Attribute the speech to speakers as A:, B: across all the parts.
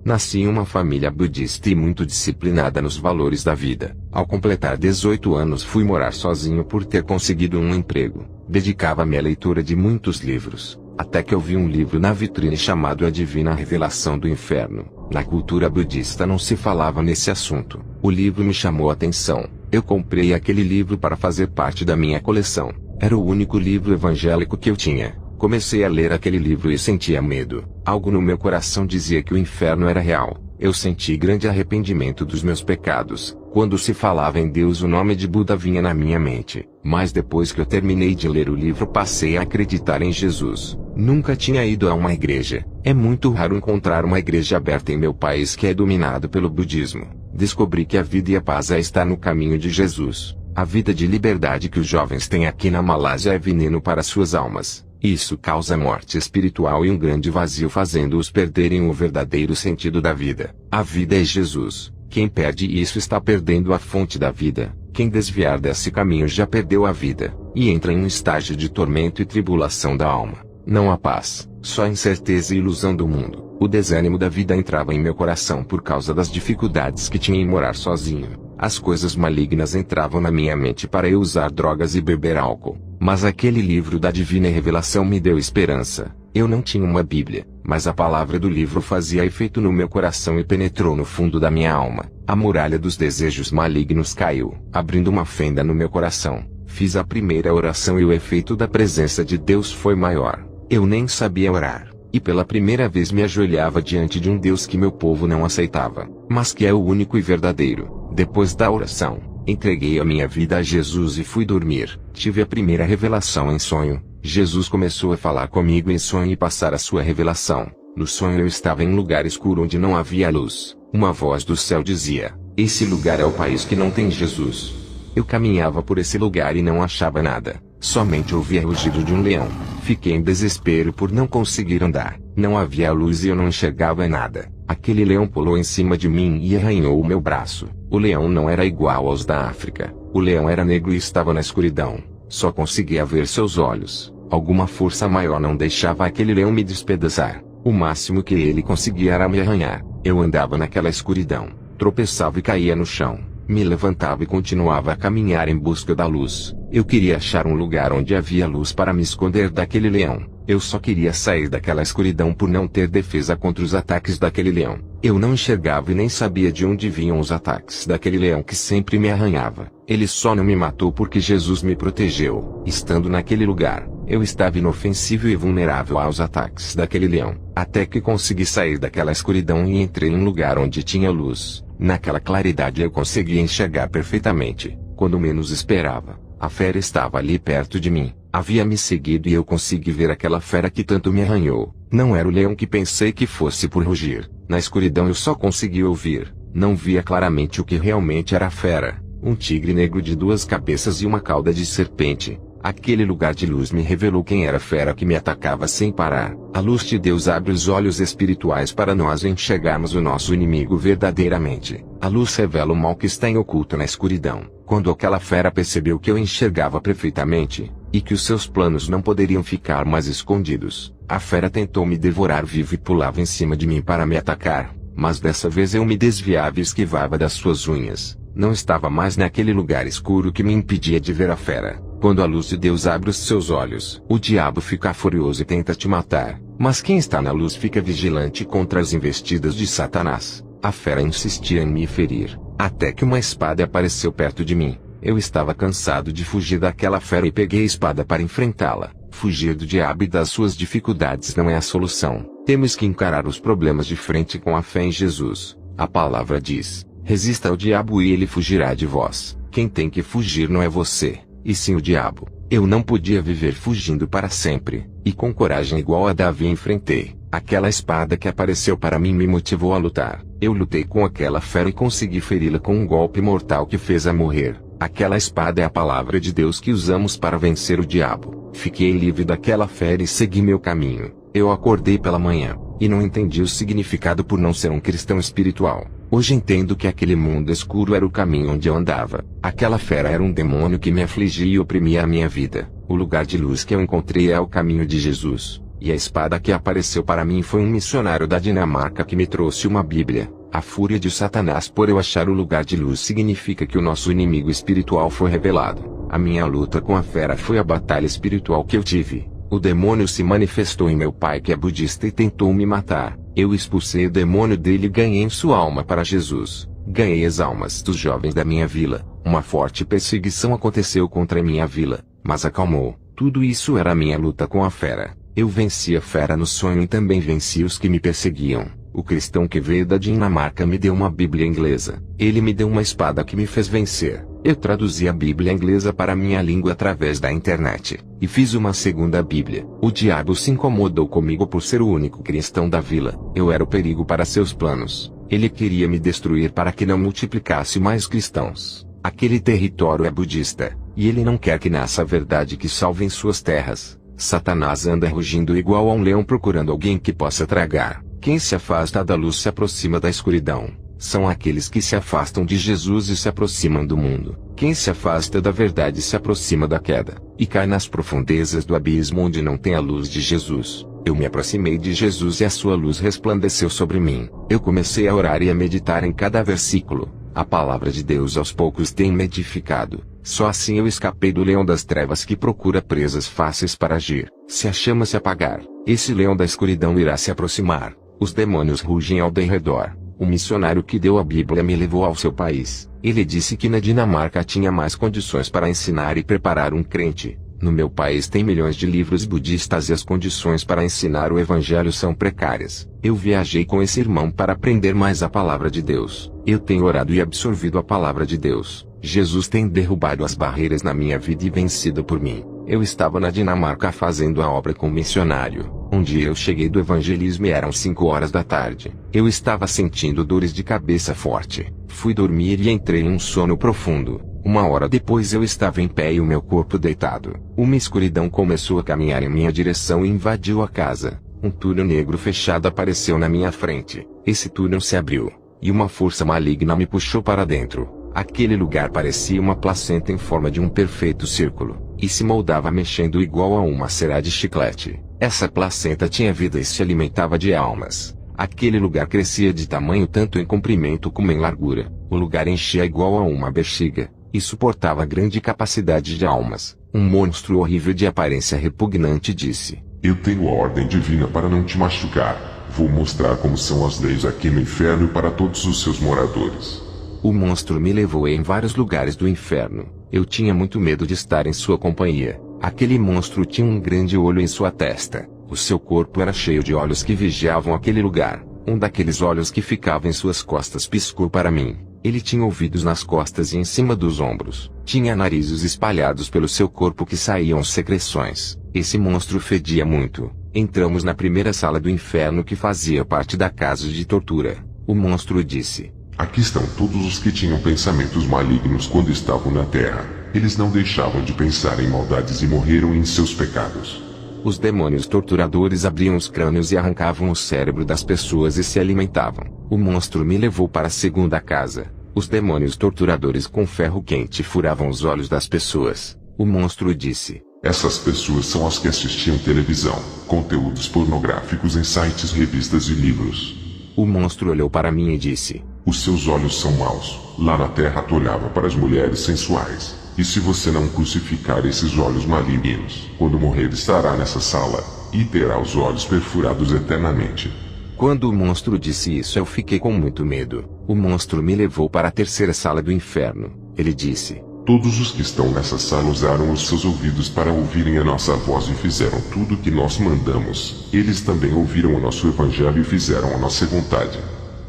A: Nasci em uma família budista e muito disciplinada nos valores da vida. Ao completar 18 anos fui morar sozinho por ter conseguido um emprego. Dedicava-me à leitura de muitos livros, até que eu vi um livro na vitrine chamado A Divina Revelação do Inferno. Na cultura budista não se falava nesse assunto. O livro me chamou a atenção. Eu comprei aquele livro para fazer parte da minha coleção. Era o único livro evangélico que eu tinha. Comecei a ler aquele livro e sentia medo. Algo no meu coração dizia que o inferno era real. Eu senti grande arrependimento dos meus pecados. Quando se falava em Deus, o nome de Buda vinha na minha mente. Mas depois que eu terminei de ler o livro, passei a acreditar em Jesus. Nunca tinha ido a uma igreja. É muito raro encontrar uma igreja aberta em meu país que é dominado pelo budismo. Descobri que a vida e a paz está no caminho de Jesus. A vida de liberdade que os jovens têm aqui na Malásia é veneno para suas almas. Isso causa morte espiritual e um grande vazio, fazendo-os perderem o verdadeiro sentido da vida. A vida é Jesus. Quem perde isso está perdendo a fonte da vida. Quem desviar desse caminho já perdeu a vida, e entra em um estágio de tormento e tribulação da alma. Não há paz, só incerteza e ilusão do mundo. O desânimo da vida entrava em meu coração por causa das dificuldades que tinha em morar sozinho. As coisas malignas entravam na minha mente para eu usar drogas e beber álcool. Mas aquele livro da Divina Revelação me deu esperança. Eu não tinha uma Bíblia, mas a palavra do livro fazia efeito no meu coração e penetrou no fundo da minha alma. A muralha dos desejos malignos caiu, abrindo uma fenda no meu coração. Fiz a primeira oração e o efeito da presença de Deus foi maior. Eu nem sabia orar, e pela primeira vez me ajoelhava diante de um Deus que meu povo não aceitava, mas que é o único e verdadeiro. Depois da oração, entreguei a minha vida a Jesus e fui dormir. Tive a primeira revelação em sonho. Jesus começou a falar comigo em sonho e passar a sua revelação. No sonho eu estava em um lugar escuro onde não havia luz. Uma voz do céu dizia: "Esse lugar é o país que não tem Jesus." Eu caminhava por esse lugar e não achava nada. Somente ouvia o rugido de um leão. Fiquei em desespero por não conseguir andar. Não havia luz e eu não enxergava nada. Aquele leão pulou em cima de mim e arranhou o meu braço. O leão não era igual aos da África. O leão era negro e estava na escuridão. Só conseguia ver seus olhos. Alguma força maior não deixava aquele leão me despedaçar. O máximo que ele conseguia era me arranhar. Eu andava naquela escuridão. Tropeçava e caía no chão. Me levantava e continuava a caminhar em busca da luz. Eu queria achar um lugar onde havia luz para me esconder daquele leão. Eu só queria sair daquela escuridão por não ter defesa contra os ataques daquele leão. Eu não enxergava e nem sabia de onde vinham os ataques daquele leão que sempre me arranhava. Ele só não me matou porque Jesus me protegeu. Estando naquele lugar, eu estava inofensivo e vulnerável aos ataques daquele leão. Até que consegui sair daquela escuridão e entrei em um lugar onde tinha luz. Naquela claridade eu conseguia enxergar perfeitamente. Quando menos esperava, a fera estava ali perto de mim. Havia me seguido e eu consegui ver aquela fera que tanto me arranhou. Não era o leão que pensei que fosse por rugir. Na escuridão eu só consegui ouvir. Não via claramente o que realmente era a fera. Um tigre negro de 2 cabeças e uma cauda de serpente. Aquele lugar de luz me revelou quem era a fera que me atacava sem parar. A luz de Deus abre os olhos espirituais para nós enxergarmos o nosso inimigo verdadeiramente. A luz revela o mal que está oculto na escuridão. Quando aquela fera percebeu que eu enxergava perfeitamente, e que os seus planos não poderiam ficar mais escondidos, a fera tentou me devorar vivo e pulava em cima de mim para me atacar, mas dessa vez eu me desviava e esquivava das suas unhas. Não estava mais naquele lugar escuro que me impedia de ver a fera. Quando a luz de Deus abre os seus olhos, o diabo fica furioso e tenta te matar. Mas quem está na luz fica vigilante contra as investidas de Satanás. A fera insistia em me ferir, até que uma espada apareceu perto de mim. Eu estava cansado de fugir daquela fera e peguei a espada para enfrentá-la. Fugir do diabo e das suas dificuldades não é a solução. Temos que encarar os problemas de frente com a fé em Jesus. A palavra diz: resista ao diabo e ele fugirá de vós. Quem tem que fugir não é você, e sim o diabo. Eu não podia viver fugindo para sempre, e com coragem igual a Davi enfrentei. Aquela espada que apareceu para mim me motivou a lutar. Eu lutei com aquela fera e consegui feri-la com um golpe mortal que fez-a morrer. Aquela espada é a palavra de Deus que usamos para vencer o diabo. Fiquei livre daquela fera e segui meu caminho. Eu acordei pela manhã, e não entendi o significado por não ser um cristão espiritual. Hoje entendo que aquele mundo escuro era o caminho onde eu andava. Aquela fera era um demônio que me afligia e oprimia a minha vida. O lugar de luz que eu encontrei é o caminho de Jesus. E a espada que apareceu para mim foi um missionário da Dinamarca que me trouxe uma Bíblia. A fúria de Satanás por eu achar o lugar de luz significa que o nosso inimigo espiritual foi revelado. A minha luta com a fera foi a batalha espiritual que eu tive. O demônio se manifestou em meu pai que é budista e tentou me matar. Eu expulsei o demônio dele e ganhei sua alma para Jesus. Ganhei as almas dos jovens da minha vila. Uma forte perseguição aconteceu contra minha vila, mas acalmou. Tudo isso era a minha luta com a fera. Eu venci a fera no sonho e também venci os que me perseguiam. O cristão que veio da Dinamarca me deu uma Bíblia inglesa. Ele me deu uma espada que me fez vencer. Eu traduzi a Bíblia inglesa para minha língua através da internet, e fiz uma segunda Bíblia. O diabo se incomodou comigo por ser o único cristão da vila. Eu era o perigo para seus planos. Ele queria me destruir para que não multiplicasse mais cristãos. Aquele território é budista, e ele não quer que nasça a verdade que salve em suas terras. Satanás anda rugindo igual a um leão procurando alguém que possa tragar. Quem se afasta da luz se aproxima da escuridão. São aqueles que se afastam de Jesus e se aproximam do mundo. Quem se afasta da verdade se aproxima da queda, e cai nas profundezas do abismo onde não tem a luz de Jesus. Eu me aproximei de Jesus e a sua luz resplandeceu sobre mim. Eu comecei a orar e a meditar em cada versículo. A palavra de Deus aos poucos tem me edificado. Só assim eu escapei do leão das trevas que procura presas fáceis para agir. Se a chama se apagar, esse leão da escuridão irá se aproximar. Os demônios rugem ao derredor. O missionário que deu a Bíblia me levou ao seu país. Ele disse que na Dinamarca tinha mais condições para ensinar e preparar um crente. No meu país tem milhões de livros budistas e as condições para ensinar o evangelho são precárias. Eu viajei com esse irmão para aprender mais a palavra de Deus. Eu tenho orado e absorvido a palavra de Deus. Jesus tem derrubado as barreiras na minha vida e vencido por mim. Eu estava na Dinamarca fazendo a obra com um missionário. Um dia eu cheguei do evangelismo e eram 5 horas da tarde. Eu estava sentindo dores de cabeça forte. Fui dormir e entrei em um sono profundo. 1 hora depois eu estava em pé e o meu corpo deitado. Uma escuridão começou a caminhar em minha direção e invadiu a casa. Um túnel negro fechado apareceu na minha frente. Esse túnel se abriu, e uma força maligna me puxou para dentro. Aquele lugar parecia uma placenta em forma de um perfeito círculo, e se moldava mexendo igual a uma cera de chiclete. Essa placenta tinha vida e se alimentava de almas. Aquele lugar crescia de tamanho tanto em comprimento como em largura. O lugar enchia igual a uma bexiga, e suportava grande capacidade de almas. Um monstro horrível de aparência repugnante disse:
B: Eu tenho a ordem divina para não te machucar. Vou mostrar como são as leis aqui no inferno para todos os seus moradores.
A: O monstro me levou em vários lugares do inferno. Eu tinha muito medo de estar em sua companhia. Aquele monstro tinha um grande olho em sua testa. O seu corpo era cheio de olhos que vigiavam aquele lugar. Um daqueles olhos que ficava em suas costas piscou para mim. Ele tinha ouvidos nas costas e em cima dos ombros. Tinha narizes espalhados pelo seu corpo que saíam secreções. Esse monstro fedia muito. Entramos na primeira sala do inferno que fazia parte da casa de tortura. O monstro disse:
B: Aqui estão todos os que tinham pensamentos malignos quando estavam na terra. Eles não deixavam de pensar em maldades e morreram em seus pecados.
A: Os demônios torturadores abriam os crânios e arrancavam o cérebro das pessoas e se alimentavam. O monstro me levou para a segunda casa. Os demônios torturadores com ferro quente furavam os olhos das pessoas. O monstro disse:
B: Essas pessoas são as que assistiam televisão, conteúdos pornográficos em sites, revistas e livros.
A: O monstro olhou para mim e disse:
B: Os seus olhos são maus. Lá na terra tu olhava para as mulheres sensuais. E se você não crucificar esses olhos malignos, quando morrer estará nessa sala, e terá os olhos perfurados eternamente.
A: Quando o monstro disse isso eu fiquei com muito medo. O monstro me levou para a terceira sala do inferno. Ele disse:
B: Todos os que estão nessa sala usaram os seus ouvidos para ouvirem a nossa voz e fizeram tudo o que nós mandamos. Eles também ouviram o nosso evangelho e fizeram a nossa vontade.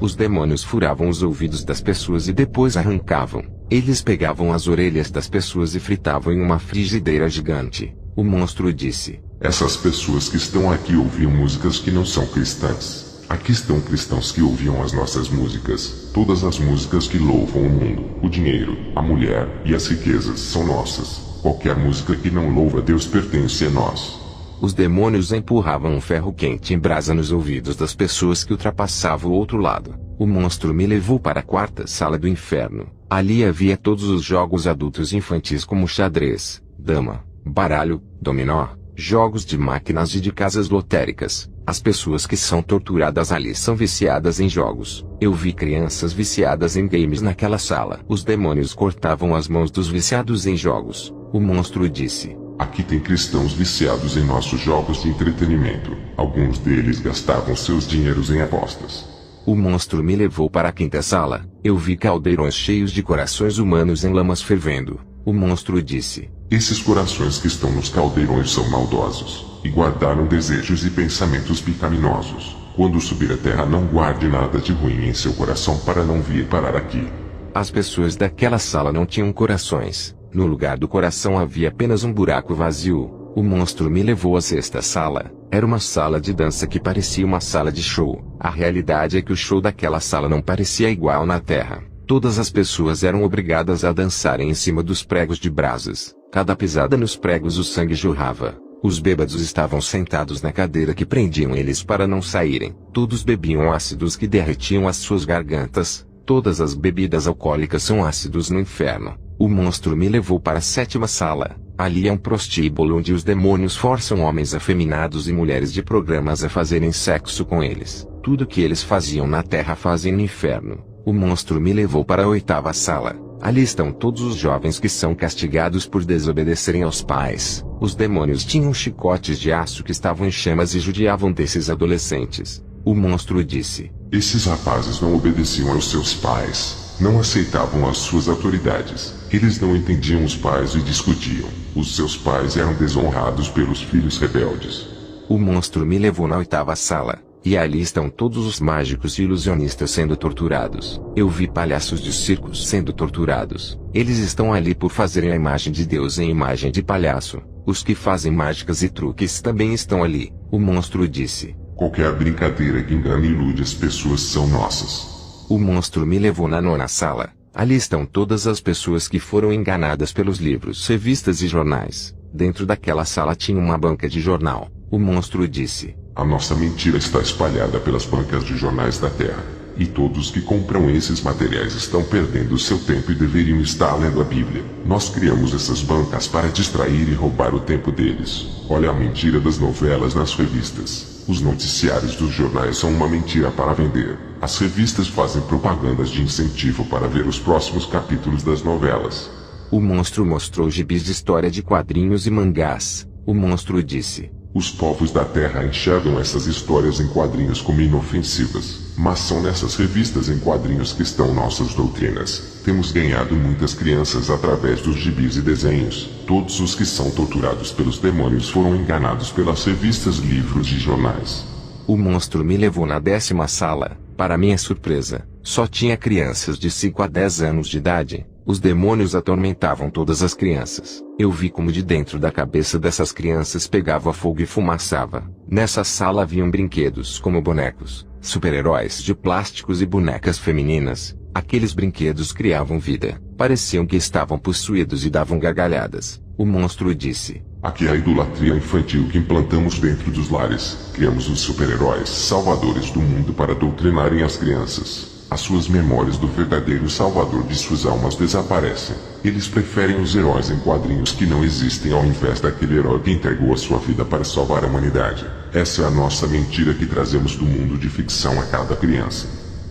A: Os demônios furavam os ouvidos das pessoas e depois arrancavam. Eles pegavam as orelhas das pessoas e fritavam em uma frigideira gigante. O monstro disse:
B: Essas pessoas que estão aqui ouviam músicas que não são cristãs. Aqui estão cristãos que ouviam as nossas músicas. Todas as músicas que louvam o mundo, o dinheiro, a mulher e as riquezas são nossas. Qualquer música que não louva a Deus pertence a nós.
A: Os demônios empurravam um ferro quente em brasa nos ouvidos das pessoas que ultrapassavam o outro lado. O monstro me levou para a quarta sala do inferno. Ali havia todos os jogos adultos e infantis como xadrez, dama, baralho, dominó, jogos de máquinas e de casas lotéricas. As pessoas que são torturadas ali são viciadas em jogos. Eu vi crianças viciadas em games naquela sala. Os demônios cortavam as mãos dos viciados em jogos. O monstro disse:
B: Aqui tem cristãos viciados em nossos jogos de entretenimento. Alguns deles gastavam seus dinheiros em apostas.
A: O monstro me levou para a quinta sala. Eu vi caldeirões cheios de corações humanos em lamas fervendo. O monstro disse:
B: Esses corações que estão nos caldeirões são maldosos, e guardaram desejos e pensamentos pecaminosos. Quando subir à terra, não guarde nada de ruim em seu coração para não vir parar aqui.
A: As pessoas daquela sala não tinham corações. No lugar do coração havia apenas um buraco vazio. O monstro me levou à sexta sala. Era uma sala de dança que parecia uma sala de show. A realidade é que o show daquela sala não parecia igual na terra. Todas as pessoas eram obrigadas a dançarem em cima dos pregos de brasas. Cada pisada nos pregos o sangue jorrava. Os bêbados estavam sentados na cadeira que prendiam eles para não saírem. Todos bebiam ácidos que derretiam as suas gargantas. Todas as bebidas alcoólicas são ácidos no inferno. O monstro me levou para a sétima sala. Ali é um prostíbulo onde os demônios forçam homens afeminados e mulheres de programas a fazerem sexo com eles. Tudo que eles faziam na terra fazem no inferno. O monstro me levou para a oitava sala. Ali estão todos os jovens que são castigados por desobedecerem aos pais. Os demônios tinham chicotes de aço que estavam em chamas e judiavam desses adolescentes. O monstro disse:
B: Esses rapazes não obedeciam aos seus pais. Não aceitavam as suas autoridades. Eles não entendiam os pais e discutiam. Os seus pais eram desonrados pelos filhos rebeldes.
A: O monstro me levou na oitava sala. E ali estão todos os mágicos e ilusionistas sendo torturados. Eu vi palhaços de circos sendo torturados. Eles estão ali por fazerem a imagem de Deus em imagem de palhaço. Os que fazem mágicas e truques também estão ali. O monstro disse:
B: Qualquer brincadeira que engane e ilude as pessoas são nossas.
A: O monstro me levou na nona sala. Ali estão todas as pessoas que foram enganadas pelos livros, revistas e jornais. Dentro daquela sala tinha uma banca de jornal. O monstro disse:
B: A nossa mentira está espalhada pelas bancas de jornais da Terra. E todos que compram esses materiais estão perdendo seu tempo e deveriam estar lendo a Bíblia. Nós criamos essas bancas para distrair e roubar o tempo deles. Olha a mentira das novelas nas revistas. Os noticiários dos jornais são uma mentira para vender. As revistas fazem propagandas de incentivo para ver os próximos capítulos das novelas.
A: O monstro mostrou gibis de história de quadrinhos e mangás. O monstro disse:
B: Os povos da Terra enxergam essas histórias em quadrinhos como inofensivas, mas são nessas revistas em quadrinhos que estão nossas doutrinas. Temos ganhado muitas crianças através dos gibis e desenhos. Todos os que são torturados pelos demônios foram enganados pelas revistas, livros e jornais.
A: O monstro me levou na 10ª sala. Para minha surpresa, só tinha crianças de 5 a 10 anos de idade. Os demônios atormentavam todas as crianças. Eu vi como de dentro da cabeça dessas crianças pegava fogo e fumaçava. Nessa sala haviam brinquedos como bonecos, super-heróis de plásticos e bonecas femininas. Aqueles brinquedos criavam vida. Pareciam que estavam possuídos e davam gargalhadas. O monstro disse:
B: Aqui é a idolatria infantil que implantamos dentro dos lares. Criamos os super-heróis, salvadores do mundo para doutrinarem as crianças. As suas memórias do verdadeiro salvador de suas almas desaparecem. Eles preferem os heróis em quadrinhos que não existem ao invés daquele herói que entregou a sua vida para salvar a humanidade. Essa é a nossa mentira que trazemos do mundo de ficção a cada criança.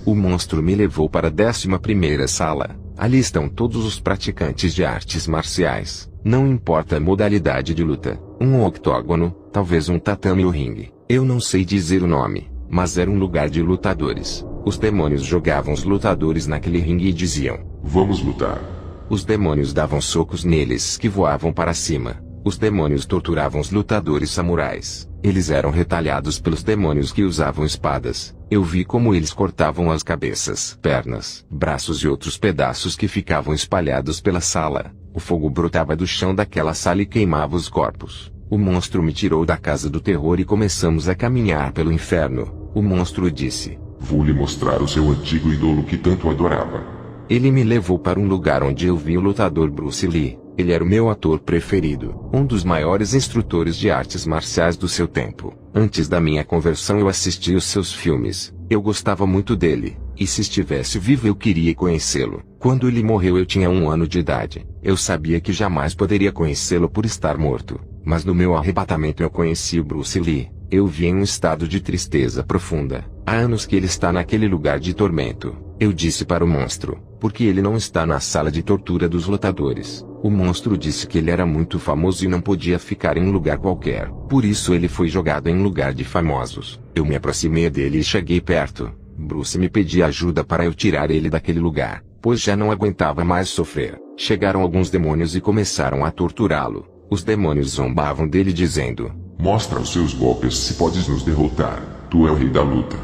A: O monstro me levou para a 11ª sala. Ali estão todos os praticantes de artes marciais. Não importa a modalidade de luta. Um octógono, talvez um tatame ou ringue. Eu não sei dizer o nome, mas era um lugar de lutadores. Os demônios jogavam os lutadores naquele ringue e diziam:
B: Vamos lutar.
A: Os demônios davam socos neles que voavam para cima. Os demônios torturavam os lutadores samurais. Eles eram retalhados pelos demônios que usavam espadas. Eu vi como eles cortavam as cabeças, pernas, braços e outros pedaços que ficavam espalhados pela sala. O fogo brotava do chão daquela sala e queimava os corpos. O monstro me tirou da casa do terror e começamos a caminhar pelo inferno. O monstro disse:
B: Vou lhe mostrar o seu antigo ídolo que tanto adorava.
A: Ele me levou para um lugar onde eu vi o lutador Bruce Lee. Ele era o meu ator preferido, um dos maiores instrutores de artes marciais do seu tempo. Antes da minha conversão eu assisti os seus filmes. Eu gostava muito dele, e se estivesse vivo eu queria conhecê-lo. Quando ele morreu eu tinha 1 ano de idade. Eu sabia que jamais poderia conhecê-lo por estar morto. Mas no meu arrebatamento eu conheci o Bruce Lee. Eu vi em um estado de tristeza profunda. Há anos que ele está naquele lugar de tormento. Eu disse para o monstro, porque ele não está na sala de tortura dos lutadores. O monstro disse que ele era muito famoso e não podia ficar em um lugar qualquer. Por isso ele foi jogado em um lugar de famosos. Eu me aproximei dele e cheguei perto. Bruce me pedia ajuda para eu tirar ele daquele lugar, pois já não aguentava mais sofrer. Chegaram alguns demônios e começaram a torturá-lo. Os demônios zombavam dele dizendo:
B: mostra os seus golpes se podes nos derrotar. Tu é o rei da luta.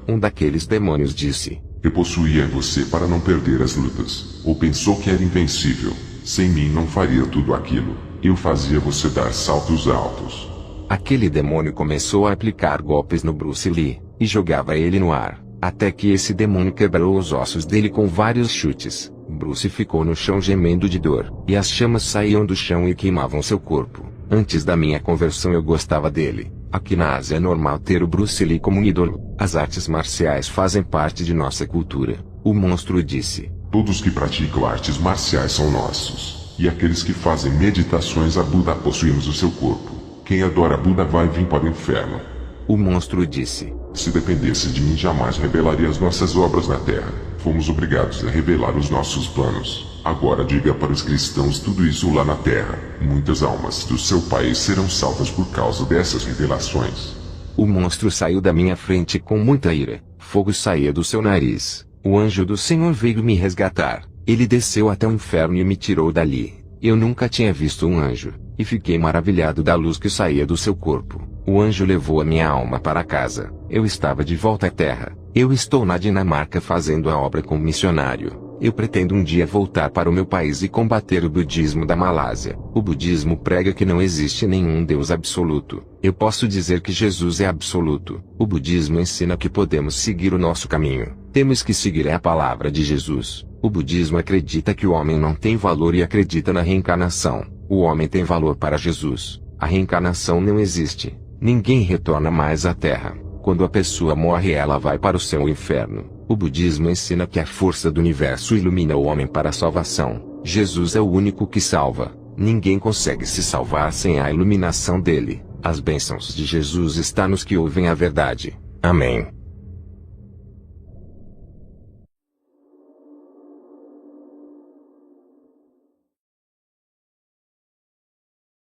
A: Um daqueles demônios disse:
B: eu possuía você para não perder as lutas. Ou pensou que era invencível. Sem mim não faria tudo aquilo. Eu fazia você dar saltos altos.
A: Aquele demônio começou a aplicar golpes no Bruce Lee, e jogava ele no ar, até que esse demônio quebrou os ossos dele com vários chutes. Bruce ficou no chão gemendo de dor, e as chamas saíam do chão e queimavam seu corpo. Antes da minha conversão eu gostava dele. Aqui na Ásia é normal ter o Bruce Lee como um ídolo. As artes marciais fazem parte de nossa cultura. O monstro disse:
B: todos que praticam artes marciais são nossos. E aqueles que fazem meditações a Buda possuímos o seu corpo. Quem adora Buda vai vir para o inferno.
A: O monstro disse:
B: se dependesse de mim jamais revelaria as nossas obras na terra. Fomos obrigados a revelar os nossos planos. Agora diga para os cristãos tudo isso lá na terra. Muitas almas do seu país serão salvas por causa dessas revelações.
A: O monstro saiu da minha frente com muita ira. Fogo saía do seu nariz. O anjo do Senhor veio me resgatar. Ele desceu até o inferno e me tirou dali. Eu nunca tinha visto um anjo, e fiquei maravilhado da luz que saía do seu corpo. O anjo levou a minha alma para casa. Eu estava de volta à terra. Eu estou na Dinamarca fazendo a obra como missionário. Eu pretendo um dia voltar para o meu país e combater o budismo da Malásia. O budismo prega que não existe nenhum Deus absoluto. Eu posso dizer que Jesus é absoluto. O budismo ensina que podemos seguir o nosso caminho. Temos que seguir a palavra de Jesus. O budismo acredita que o homem não tem valor e acredita na reencarnação. O homem tem valor para Jesus. A reencarnação não existe. Ninguém retorna mais à Terra. Quando a pessoa morre, ela vai para o céu ou inferno. O budismo ensina que a força do universo ilumina o homem para a salvação. Jesus é o único que salva. Ninguém consegue se salvar sem a iluminação dele. As bênçãos de Jesus estão nos que ouvem a verdade. Amém.